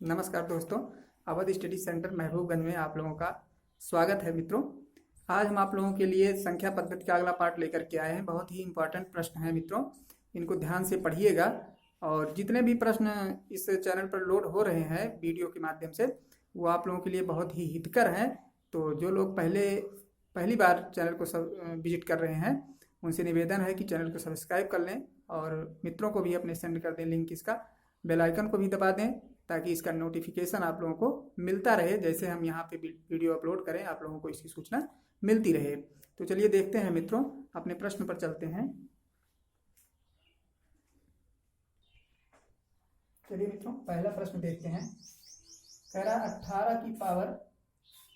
नमस्कार दोस्तों, Awadh study centre Mahbubganj में आप लोगों का स्वागत है। मित्रों, आज हम आप लोगों के लिए संख्या पद्धति का अगला पार्ट लेकर के आए हैं। बहुत ही इंपॉर्टेंट प्रश्न है मित्रों, इनको ध्यान से पढ़िएगा। और जितने भी प्रश्न इस चैनल पर लोड हो रहे हैं वीडियो के माध्यम से, वो आप लोगों के लिए बहुत ही हितकर हैं। तो जो लोग पहली बार चैनल को विजिट कर रहे हैं, उनसे निवेदन है कि चैनल को सब्सक्राइब कर लें और मित्रों को भी अपने सेंड कर दें लिंक इसका। बेल आइकन को भी दबा दें ताकि इसका नोटिफिकेशन आप लोगों को मिलता रहे। जैसे हम यहाँ पे वीडियो अपलोड करें, आप लोगों को इसकी सूचना मिलती रहे। तो चलिए देखते हैं मित्रों, अपने प्रश्न पर चलते हैं। चलिए मित्रों, पहला प्रश्न देखते हैं। कह रहा 18 की पावर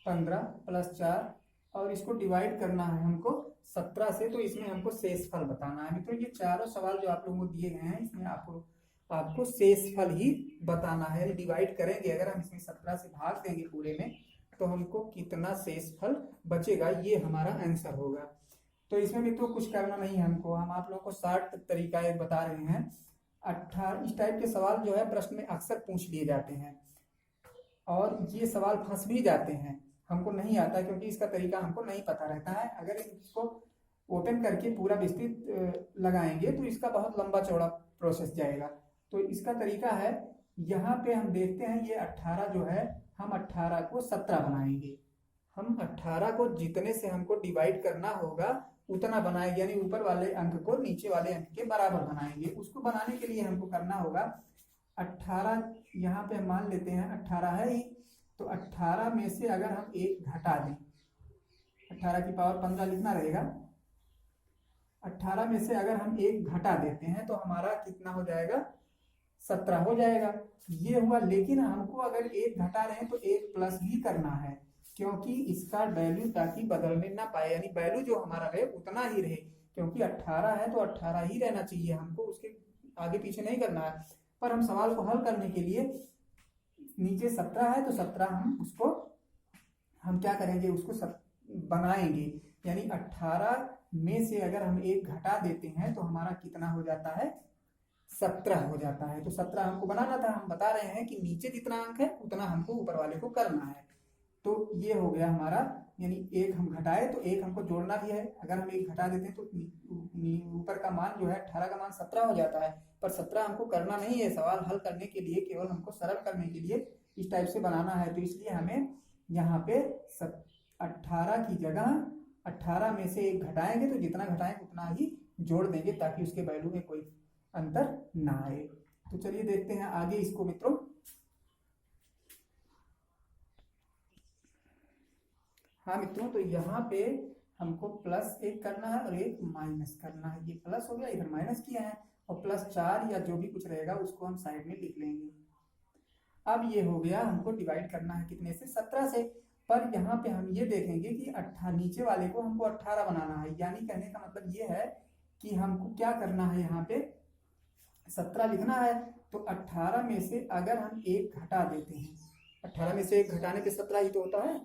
15 प्लस 4 और इसको डिवाइड करना है हमको 17 से। तो इसमें हमको शेषफल बताना है। मित्रों, ये चारों सवाल जो आप लोगों को दिए गए हैं, इसमें आपको शेषफल ही बताना है। डिवाइड करेंगे, अगर हम इसमें 17 से भाग देंगे पूरे में, तो हमको कितना शेषफल बचेगा, ये हमारा आंसर होगा। तो इसमें मित्रों कुछ करना नहीं है हमको। हम आप लोगों को शॉर्ट तरीका एक बता रहे हैं। 18 इस टाइप के सवाल जो है प्रश्न में अक्सर पूछ लिए जाते हैं और ये सवाल फंस भी जाते हैं। हमको नहीं आता क्योंकि इसका तरीका हमको नहीं पता रहता है। अगर इसको ओपन करके पूरा विस्तृत लगाएंगे तो इसका बहुत लंबा चौड़ा प्रोसेस जाएगा। तो इसका तरीका है, यहाँ पे हम देखते हैं ये 18 जो है, हम 18 को 17 बनाएंगे। हम 18 को जितने से हमको डिवाइड करना होगा उतना बनाएंगे, यानी ऊपर वाले अंक को नीचे वाले अंक के बराबर बनाएंगे। उसको बनाने के लिए हमको करना होगा 18, यहाँ पे हम मान लेते हैं 18 है ही, तो 18 में से अगर हम एक घटा दें, 18 की पावर 15 लिखना रहेगा। 18 में से अगर हम एक घटा देते हैं तो हमारा कितना हो जाएगा, 17 हो जाएगा। ये हुआ। लेकिन हमको अगर एक घटा रहे हैं तो एक प्लस भी करना है, क्योंकि इसका वैल्यू ताकि बदलने ना पाए, यानी वैल्यू जो हमारा रहे उतना ही रहे। क्योंकि 18 है तो 18 ही रहना चाहिए, हमको उसके आगे पीछे नहीं करना है। पर हम सवाल को हल करने के लिए, नीचे 17 है तो 17 हम क्या करेंगे, उसको बनाएंगे। यानी 18 में से अगर हम एक घटा देते हैं तो हमारा कितना हो जाता है, 17 हो जाता है। तो 17 हमको बनाना था। हम बता रहे हैं कि नीचे जितना अंक है उतना हमको ऊपर वाले को करना है। तो ये हो गया हमारा, यानी एक हम घटाए तो एक हमको जोड़ना भी है। अगर हम एक घटा देते हैं तो ऊपर का मान जो है 18 का मान 17 हो जाता है। पर 17 हमको करना नहीं है। सवाल हल करने के लिए, केवल हमको सरल करने के लिए इस टाइप से बनाना है। तो इसलिए हमें यहाँ पे 18 की जगह 18 में से एक घटाएंगे तो जितना घटाएंगे उतना ही जोड़ देंगे, ताकि उसके वैल्यू में कोई अंतर ना आए। तो चलिए देखते हैं आगे इसको मित्रों। हाँ मित्रों, तो यहाँ पे हमको प्लस एक करना है और एक माइनस करना है। ये प्लस हो गया, इधर माइनस किया है, और प्लस 4 या जो भी कुछ रहेगा उसको हम साइड में लिख लेंगे। अब ये हो गया, हमको डिवाइड करना है कितने से, 17 से। पर यहाँ पे हम ये देखेंगे कि 18 नीचे वाले को हमको 18 बनाना है। यानी कहने का मतलब ये है कि हमको क्या करना है, यहाँ पे 17 लिखना है। तो 18 में से अगर हम एक घटा देते हैं, 18 में से एक घटाने पे 17 ही तो होता है,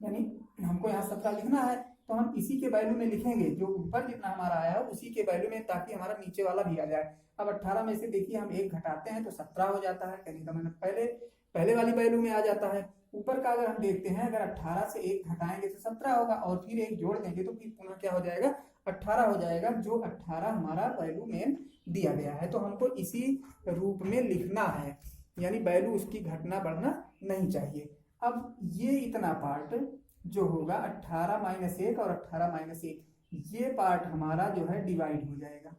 यानी हमको यहाँ 17 लिखना है। तो हम इसी के वैल्यू में लिखेंगे, जो ऊपर जितना हमारा आया है उसी के वैल्यू में, ताकि हमारा नीचे वाला भी आ जाए। अब 18 में से देखिए हम एक घटाते हैं तो 17 हो जाता है। कहने का मतलब पहले वाली वैल्यू में आ जाता है। ऊपर का अगर हम देखते हैं, अगर 18 से एक घटाएंगे तो 17 होगा, और फिर एक जोड़ देंगे तो फिर पुनः क्या हो जाएगा, 18 हो जाएगा, जो 18 हमारा वैल्यू में दिया गया है। तो हमको इसी रूप में लिखना है, यानी वैल्यू उसकी घटना बढ़ना नहीं चाहिए। अब ये इतना पार्ट जो होगा 18 माइनस 1 और 18 माइनस 1, ये पार्ट हमारा जो है डिवाइड हो जाएगा।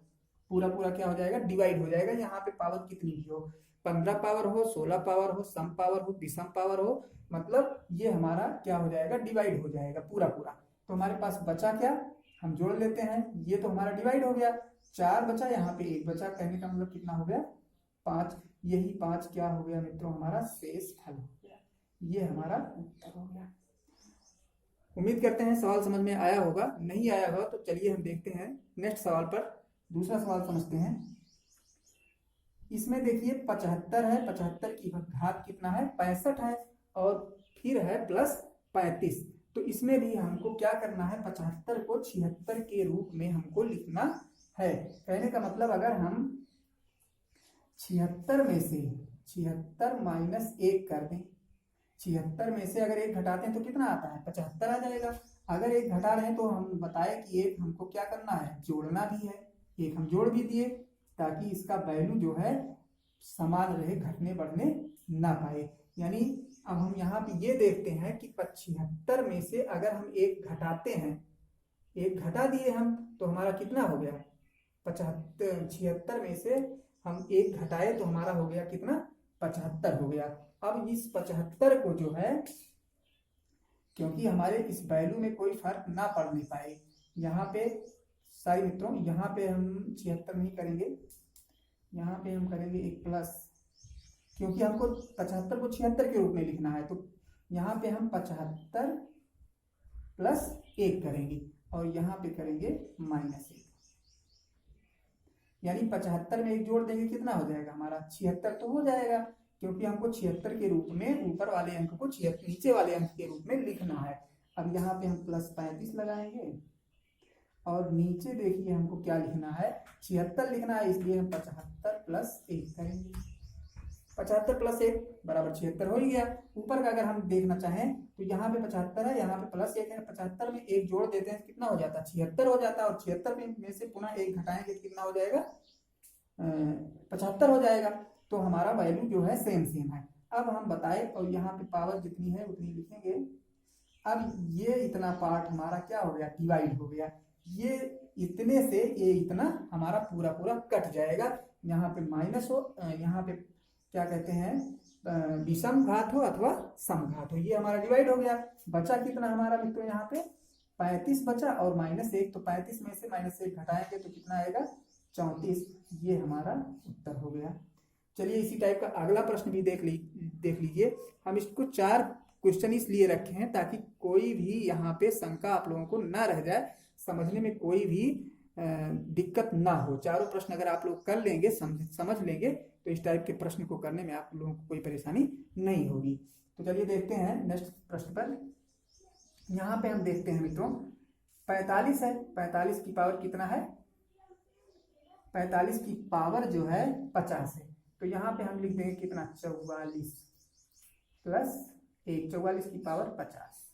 पूरा क्या हो जाएगा, डिवाइड हो जाएगा। यहाँ पे पावर कितनी भी हो, 15 पावर हो, 16 पावर हो, सम पावर हो, विषम पावर हो, मतलब ये हमारा क्या हो जाएगा, डिवाइड हो जाएगा पूरा। तो हमारे पास बचा क्या, हम जोड़ लेते हैं। ये तो हमारा डिवाइड हो गया, 4 बचा, यहाँ पे 1 बचा। कहने का मतलब कितना हो गया, 5। यही 5 क्या हो गया मित्रों, हमारा शेषफल हो गया। ये हमारा उत्तर हो गया। उम्मीद करते हैं सवाल समझ में आया होगा। नहीं आया होगा तो चलिए हम देखते हैं नेक्स्ट सवाल पर। दूसरा सवाल समझते हैं। इसमें देखिए 75 है, 75 की घात कितना है, 65 है, और फिर है प्लस 35। तो इसमें भी हमको क्या करना है, 75 को 76 के रूप में हमको लिखना है। कहने का मतलब अगर हम 76 में से 76 माइनस 1 कर दें। 76 में से अगर 1 घटाते हैं तो कितना आता है, 75 आ जाएगा। अगर 1 घटा रहे हैं तो हम बताए कि 1 हमको क्या करना है, जोड़ना भी है। 1 हम जोड़ भी दिए ताकि इसका वैल्यू जो है समान रहे, घटने बढ़ने ना पाए। यानी अब हम यहाँ पे ये देखते हैं कि 76 में से अगर हम 1 घटाते हैं, 1 घटा दिए हम, तो हमारा कितना हो गया, 76 में से हम 1 घटाए तो हमारा हो गया कितना, 75 हो गया। अब इस 75 को जो है, क्योंकि हमारे इस वैल्यू में कोई फर्क ना पड़ने पाए, यहाँ पे सारे मित्रों, यहाँ पे हम 76 नहीं करेंगे, यहाँ पे हम करेंगे एक प्लस, क्योंकि हमको 75 को 76 के रूप में लिखना है। तो यहाँ पे हम 75 प्लस 1 करेंगे और यहाँ पे करेंगे -1, यानी 75 में 1 जोड़ देंगे, कितना हो जाएगा हमारा, 76 तो हो जाएगा, क्योंकि हमको 76 के रूप में ऊपर वाले अंक को नीचे वाले अंक के रूप में लिखना है। अब यहाँ पे हम +35 लगाएंगे और नीचे देखिए हमको क्या लिखना है, 76 लिखना है, इसलिए हम 75 प्लस 1 करेंगे। 75 प्लस 1 बराबर 76 हो ही गया। ऊपर का अगर हम देखना चाहें तो यहाँ पे 75 है, यहाँ पे +1 है, 75 में 1 जोड़ देते हैं, कितना हो जाता है, 76 हो जाता है। और 76 में से पुनः 1 घटाएंगे, कितना हो जाएगा, 75 हो जाएगा। तो हमारा वैल्यू जो है सेम है। अब हम बताए, और यहाँ पे पावर जितनी है उतनी लिखेंगे। अब ये इतना पार्ट हमारा क्या हो गया, डिवाइड हो गया। ये इतने से ये इतना हमारा पूरा पूरा कट जाएगा। यहाँ पे माइनस हो, यहाँ पे क्या कहते हैं, विषम घात हो अथवा समघात हो, ये हमारा डिवाइड हो गया। बचा कितना हमारा मित्रों, यहाँ पे 35 बचा और -1, तो 35 में से -1 घटाएंगे तो कितना आएगा, 34। ये हमारा उत्तर हो गया। चलिए इसी टाइप का अगला प्रश्न भी देख लीजिए। हम इसको 4 क्वेश्चन इसलिए रखे हैं ताकि कोई भी यहाँ पे शंका आप लोगों को ना रह जाए, समझने में कोई भी दिक्कत ना हो। चारों प्रश्न अगर आप लोग कर लेंगे, समझ लेंगे, तो इस टाइप के प्रश्न को करने में आप लोगों को कोई परेशानी नहीं होगी। तो चलिए देखते हैं नेक्स्ट प्रश्न पर। यहाँ पे हम देखते हैं मित्रों, 45 है, 45 की पावर कितना है, 45 की पावर जो है 50 है। तो यहाँ पे हम लिख देंगे कितना, 44 प्लस 1, 44 की पावर 50,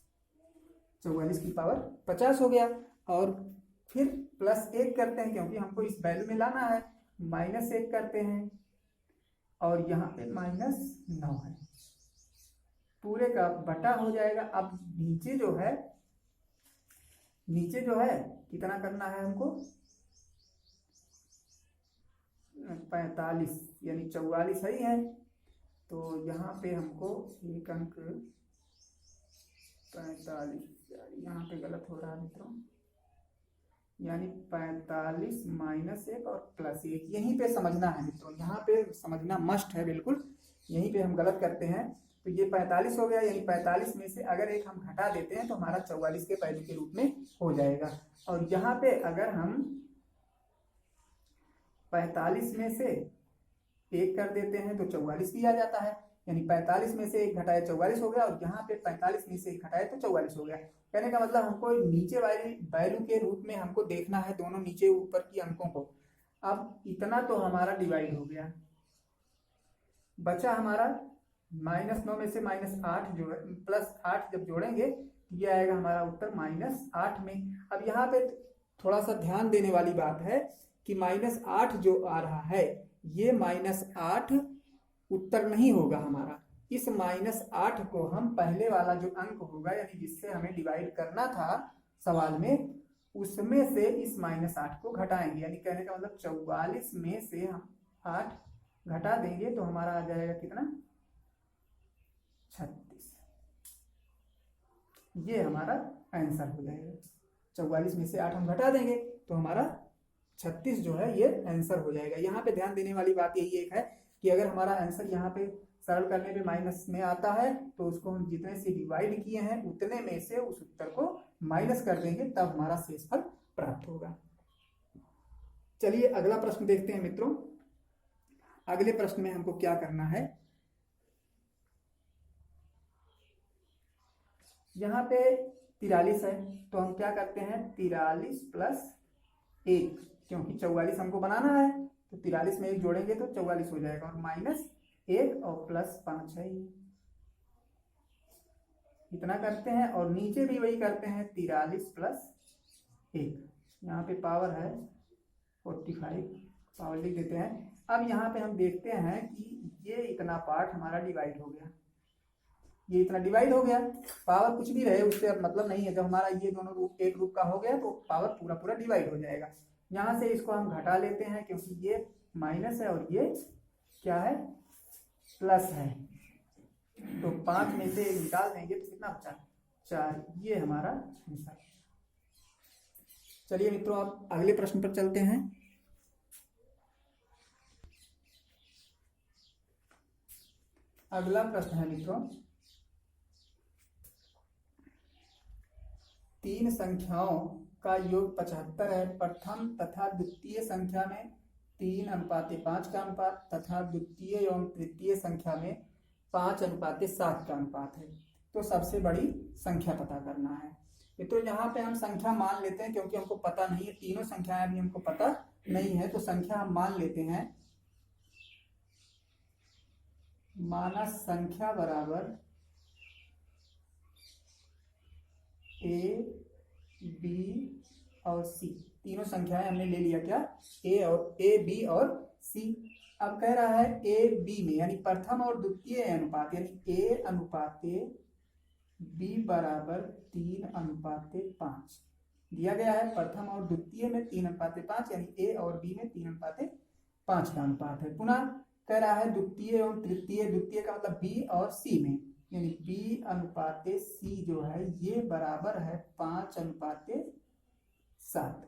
44 की पावर 50 हो गया। और फिर +1 करते हैं, क्योंकि हमको इस वैल्यू में लाना है, -1 करते हैं और यहाँ पे -9 है, पूरे का बटा हो जाएगा। अब नीचे जो है कितना करना है हमको, 45 यानी 44 ही है। तो यहाँ पे हमको एक अंक 45, यहाँ पे गलत हो रहा है मित्रों, यानी 45 -1 और +1, यहीं पे समझना है मित्रों, यहाँ पे समझना मस्ट है बिल्कुल। यहीं पे हम गलत करते हैं। तो ये 45 हो गया, यानी 45 में से अगर 1 हम घटा देते हैं तो हमारा 44 के वैल्यू के रूप में हो जाएगा। और यहाँ पे अगर हम 45 में से 1 कर देते हैं तो 44 भी आ जाता है, यानी 45 में से 1 घटाए 44 हो गया, और यहाँ पे 45 में से 1 घटाए तो 44 हो गया। कहने का मतलब हमको नीचे वाली वैल्यू के रूप में हमको देखना है दोनों नीचे ऊपर की अंकों को। अब इतना तो हमारा डिवाइड हो गया, बचा हमारा -9 में से -8 जो है, +8 जब जोड़ेंगे ये आएगा हमारा उत्तर -8 में। अब यहाँ पे थोड़ा सा ध्यान देने वाली बात है कि -8 जो आ रहा है, ये -8 उत्तर नहीं होगा हमारा। इस -8 को हम पहले वाला जो अंक होगा, यानी जिससे हमें डिवाइड करना था सवाल में, उसमें से इस -8 को घटाएंगे। यानी कहने का मतलब 44 में से हम 8 घटा देंगे तो हमारा आ जाएगा कितना, 36। ये हमारा आंसर हो जाएगा। 44 में से 8 हम घटा देंगे तो हमारा 36 जो है ये आंसर हो जाएगा। यहाँ पे ध्यान देने वाली बात यही एक है कि अगर हमारा आंसर यहाँ पे सरल करने पे माइनस में आता है तो उसको हम जितने से डिवाइड किए हैं उतने में से उस उत्तर को माइनस कर देंगे, तब हमारा शेषफल प्राप्त होगा। चलिए अगला प्रश्न देखते हैं मित्रों। अगले प्रश्न में हमको क्या करना है, यहाँ पे 43 है तो हम क्या करते हैं, 43 प्लस 1, क्योंकि 44 हमको बनाना है तो 43 में 1 जोड़ेंगे तो 44 हो जाएगा, और 1 और प्लस 5 है ये, इतना करते हैं। और नीचे भी वही करते हैं, 43 प्लस 1, यहाँ पे पावर है 45, पावर लिख देते हैं। अब यहाँ पे हम देखते हैं कि ये इतना पार्ट हमारा डिवाइड हो गया, ये इतना डिवाइड हो गया, पावर कुछ भी रहे उससे अब मतलब नहीं है। जब हमारा ये दोनों रूप एक रूप का हो गया तो पावर पूरा पूरा डिवाइड हो जाएगा। यहाँ से इसको हम घटा लेते हैं क्योंकि ये माइनस है और ये क्या है, प्लस है। तो 5 में से 1 निकाल देंगे तो कितना बचा, 4। ये हमारा आंसर। चलिए मित्रों अब अगले प्रश्न पर चलते हैं। अगला प्रश्न है मित्रों, 3 संख्याओं का योग 75 है। प्रथम तथा द्वितीय संख्या में 3:5 का अनुपात तथा द्वितीय एवं तृतीय संख्या में 5:7 का अनुपात है। तो सबसे बड़ी संख्या पता करना है। मित्रों यहाँ पे हम संख्या मान लेते हैं क्योंकि हमको पता नहीं है, तीनों संख्याएं भी हमको पता नहीं है, तो संख्या हम मान लेते हैं। माना संख्या बराबर A, B और C, तीनों संख्याएं हमने ले लिया क्या, A, B और C। अब कह रहा है A, B में यानी प्रथम और द्वितीय अनुपात यानी A अनुपात B बराबर 3:5 दिया गया है। प्रथम और द्वितीय में 3:5 यानी A और B में 3:5 का अनुपात है। पुनः कह रहा है द्वितीय एवं तृतीय, द्वितीय का मतलब B और C में यानी B/C जो है ये बराबर है 5:7,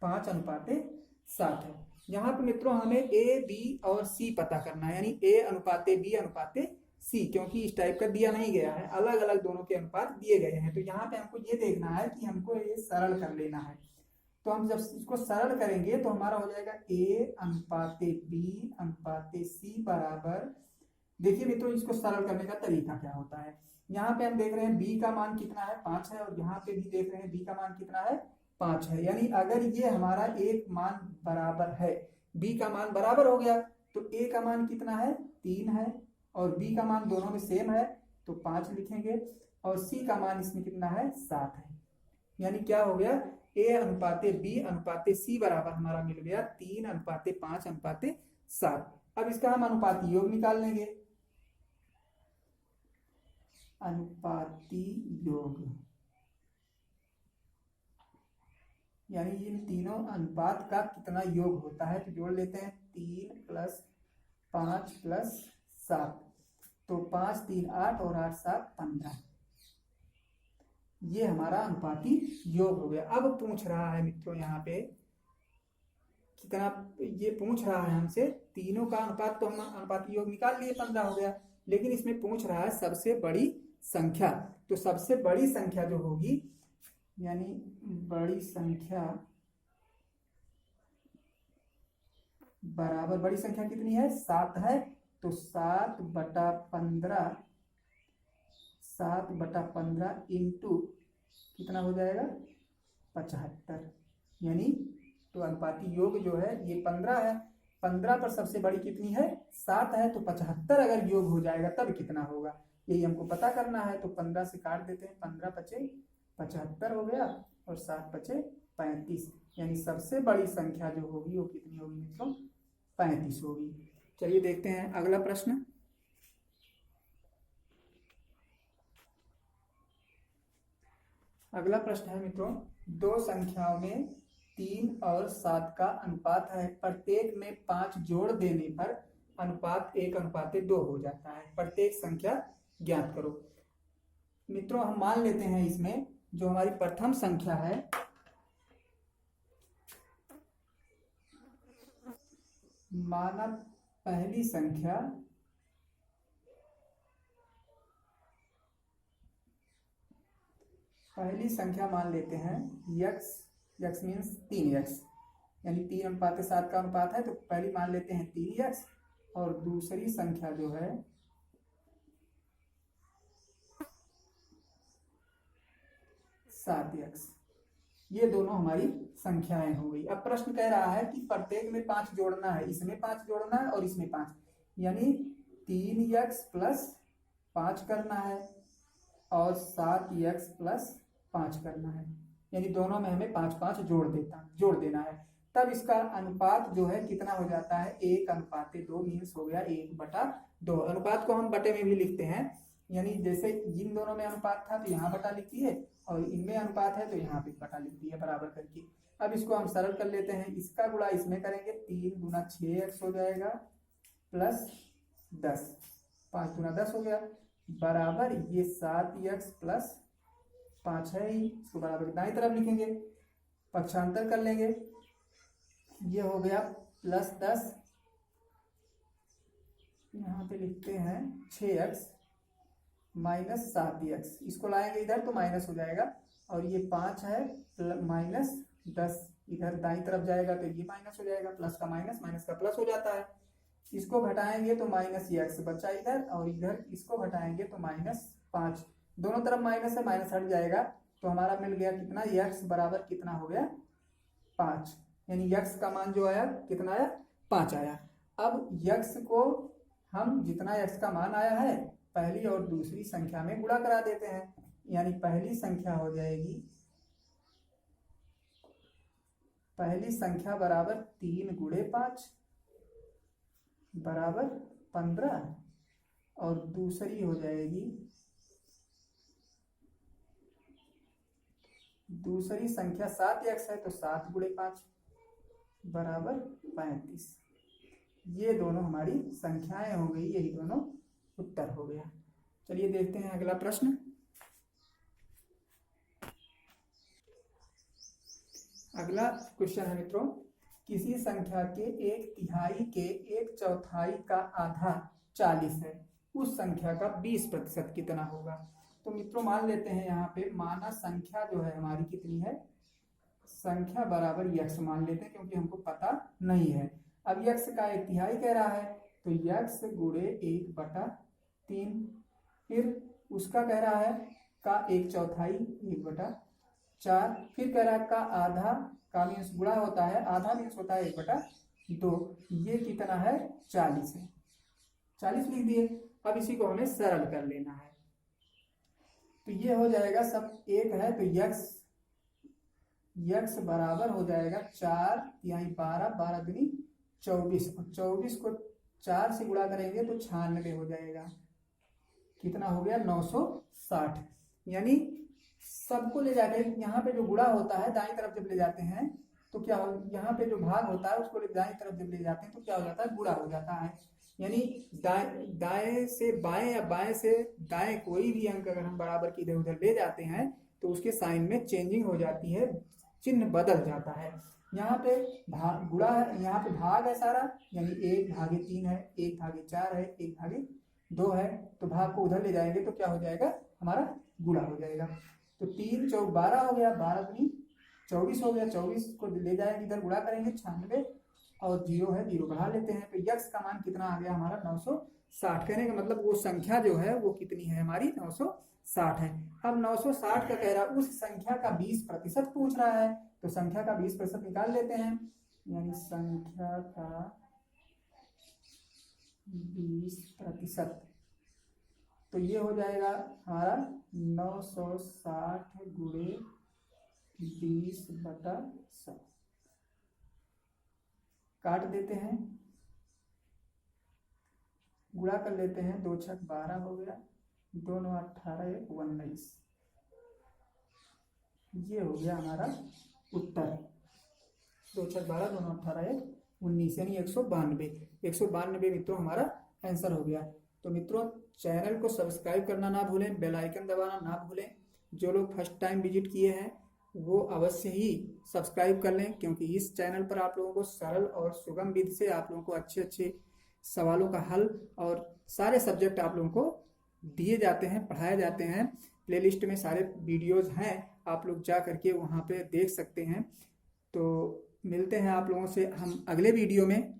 5:7 है। यहाँ पर मित्रों हमें A, B और C पता करना है यानी A/B/C, क्योंकि इस टाइप का दिया नहीं गया है, अलग अलग दोनों के अनुपात दिए गए हैं। तो यहाँ पे हमको ये देखना है कि हमको ये सरल कर लेना है। तो हम जब इसको सरल करेंगे तो हमारा हो जाएगा A/B/C बराबर, देखिए मित्रों इसको सरल करने का तरीका क्या होता है। यहाँ पे हम देख रहे हैं B का मान कितना है, 5 है, और यहाँ पे भी देख रहे हैं B का मान कितना है, 5 है। यानी अगर ये हमारा एक मान बराबर है, B का मान बराबर हो गया तो A का मान कितना है, 3 है, और B का मान दोनों में सेम है तो 5 लिखेंगे, और C का मान इसमें कितना है, 7 है। यानी क्या हो गया, A/B/C बराबर हमारा मिल गया 3:5:7। अब इसका हम अनुपाती योग निकाल लेंगे। अनुपाती योग यानी इन तीनों अनुपात का कितना योग होता है, तो जोड़ लेते हैं 3 + 5 + 7, तो 5 3 8 और 8 7 15, ये हमारा अनुपाती योग हो गया। अब पूछ रहा है मित्रों यहाँ पे कितना, ये पूछ रहा है हमसे तीनों का अनुपात, तो हम अनुपाती योग निकाल लिए 15 हो गया, लेकिन इसमें पूछ रहा है सबसे बड़ी संख्या। तो सबसे बड़ी संख्या जो होगी यानी बड़ी संख्या बराबर, बड़ी संख्या कितनी है, 7 है, तो 7/15 इंटू कितना हो जाएगा, 75। यानी तो अनुपाती योग जो है ये 15 है, 15 पर सबसे बड़ी कितनी है, 7 है, तो 75 अगर योग हो जाएगा तब कितना होगा, यही हमको पता करना है। तो 15 से काट देते हैं, 15 × 5 = 75 हो गया, और 7 × 5 = 35। यानी सबसे बड़ी संख्या जो होगी वो कितनी होगी मित्रों, 35 होगी। चलिए देखते हैं अगला प्रश्न। अगला प्रश्न है मित्रों, 2 संख्याओं में 3 और 7 का अनुपात है, प्रत्येक में 5 जोड़ देने पर अनुपात 1:2 हो जाता है, प्रत्येक संख्या ज्ञात करो। मित्रों हम मान लेते हैं इसमें जो हमारी प्रथम संख्या है, माना पहली संख्या मान लेते हैं x मीन्स 3x, यानी 3:7 का अनुपात है, तो पहली मान लेते हैं 3x, और दूसरी संख्या जो है 7x। ये दोनों हमारी संख्याएं हो गई। अब प्रश्न कह रहा है कि प्रत्येक में 5 जोड़ना है, इसमें 5 जोड़ना है और इसमें 5, यानी 3x प्लस 5 करना है और 7x प्लस 5 करना है, यानी दोनों में हमें 5 जोड़ देना है। तब इसका अनुपात जो है कितना हो जाता है, 1:2 मीन्स हो गया 1/2। अनुपात को हम बटे में भी लिखते हैं, यानी जैसे इन दोनों में अनुपात था तो यहाँ बटा लिख दिए और इनमें अनुपात है तो यहाँ पे बटा लिख दिया बराबर करके। अब इसको हम सरल कर लेते हैं, इसका गुणा इसमें करेंगे, 3 गुना 6x हो जाएगा प्लस 10, 5 गुना 10 हो गया बराबर ये 7x प्लस 5 है ही, इसको बराबर दाईं तरफ लिखेंगे, पक्षांतर कर लेंगे, ये हो गया प्लस 10, यहाँ पे लिखते हैं 6x माइनस 7x, इसको लाएंगे इधर तो माइनस हो जाएगा और ये 5 है माइनस 10 इधर दाईं तरफ जाएगा तो ये माइनस हो जाएगा, प्लस का माइनस माइनस का प्लस हो जाता है। इसको घटाएंगे तो माइनस x बचा इधर और इधर इसको घटाएंगे तो -5, दोनों तरफ माइनस है, माइनस हट जाएगा तो हमारा मिल गया कितना, x बराबर कितना हो गया 5, यानी x का मान जो आया कितना आया 5 आया। अब x को हम जितना x का मान आया है पहली और दूसरी संख्या में गुणा करा देते हैं, यानी पहली संख्या हो जाएगी, पहली संख्या बराबर 3 गुणे 5 बराबर 15 और दूसरी हो जाएगी, दूसरी संख्या 7x है तो 7 गुणे 5 बराबर 35। ये दोनों हमारी संख्याएं हो गई, यही दोनों उत्तर हो गया। चलिए देखते हैं अगला प्रश्न। अगला क्वेश्चन है मित्रों, किसी संख्या के 1/3 के 1/4 का आधा 40 है, उस संख्या का 20% कितना होगा। तो मित्रों मान लेते हैं यहाँ पे माना संख्या जो है हमारी कितनी है, संख्या बराबर x मान लेते हैं क्योंकि हमको पता नहीं है। अब x का 1/3 कह रहा है तो x गुणे 1/3, फिर उसका कह रहा है का 1/4 1/4, फिर कह रहा है का आधा, का मीन्स गुणा होता है, आधा मीन्स होता है 1/2, ये कितना है 40 है, 40 लिख दिए। अब इसी को हमें सरल कर लेना है तो ये हो जाएगा सब एक है तो x बराबर हो जाएगा 4 यानी 12, 12 दूनी 24 और 24 को 4 से गुणा करेंगे तो 96 हो जाएगा, कितना हो गया 960। यानी सबको ले जाके यहाँ पे जो गुणा होता है दाईं तरफ जब ले जाते हैं तो क्या हो, यहाँ पे जो भाग होता है उसको दाईं तरफ जब ले जाते हैं तो क्या हो जाता है, गुणा हो जाता है। यानी दाएं से बाएं या बाएं से दाएं कोई भी अंक अगर हम बराबर की इधर उधर ले जाते हैं तो उसके साइन में चेंजिंग हो जाती है, चिन्ह बदल जाता है। यहाँ पे भाग गुणा है, यहाँ पे भाग है सारा, यानी 1/3 है, 1/4 है, 1/2 है, तो भाग को उधर ले जाएंगे तो क्या हो जाएगा हमारा गुणा हो जाएगा। तो 3 चौक 12 हो गया, 12 दूनी 24 हो गया, 24 को ले जाएंगे इधर गुणा करेंगे 96 और 0 है, 0 बढ़ा लेते हैं तो x का मान कितना आ गया हमारा 960। कहने का मतलब वो संख्या जो है वो कितनी है हमारी 960 है। अब 960 का कह रहा उस संख्या का 20% पूछ रहा है तो संख्या का 20% निकाल लेते हैं, यानी संख्या का 20%, तो ये हो जाएगा हमारा 960 गुणे 20/100, काट देते हैं, गुणा कर लेते हैं, 2 छक 12 हो गया, 2 9 18 1 19, ये हो गया हमारा उत्तर। 2 छक 12 2 9 18 1 19 यानी 192 मित्रों हमारा आंसर हो गया। तो मित्रों चैनल को सब्सक्राइब करना ना भूलें, बेल आइकन दबाना ना भूलें। जो लोग फर्स्ट टाइम विजिट किए हैं वो अवश्य ही सब्सक्राइब कर लें, क्योंकि इस चैनल पर आप लोगों को सरल और सुगम विधि से आप लोगों को अच्छे अच्छे सवालों का हल और सारे सब्जेक्ट आप लोगों को दिए जाते हैं, पढ़ाए जाते हैं। प्लेलिस्ट में सारे वीडियोस हैं, आप लोग जा करके वहाँ पे देख सकते हैं। तो मिलते हैं आप लोगों से हम अगले वीडियो में,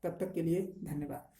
तब तक के लिए धन्यवाद।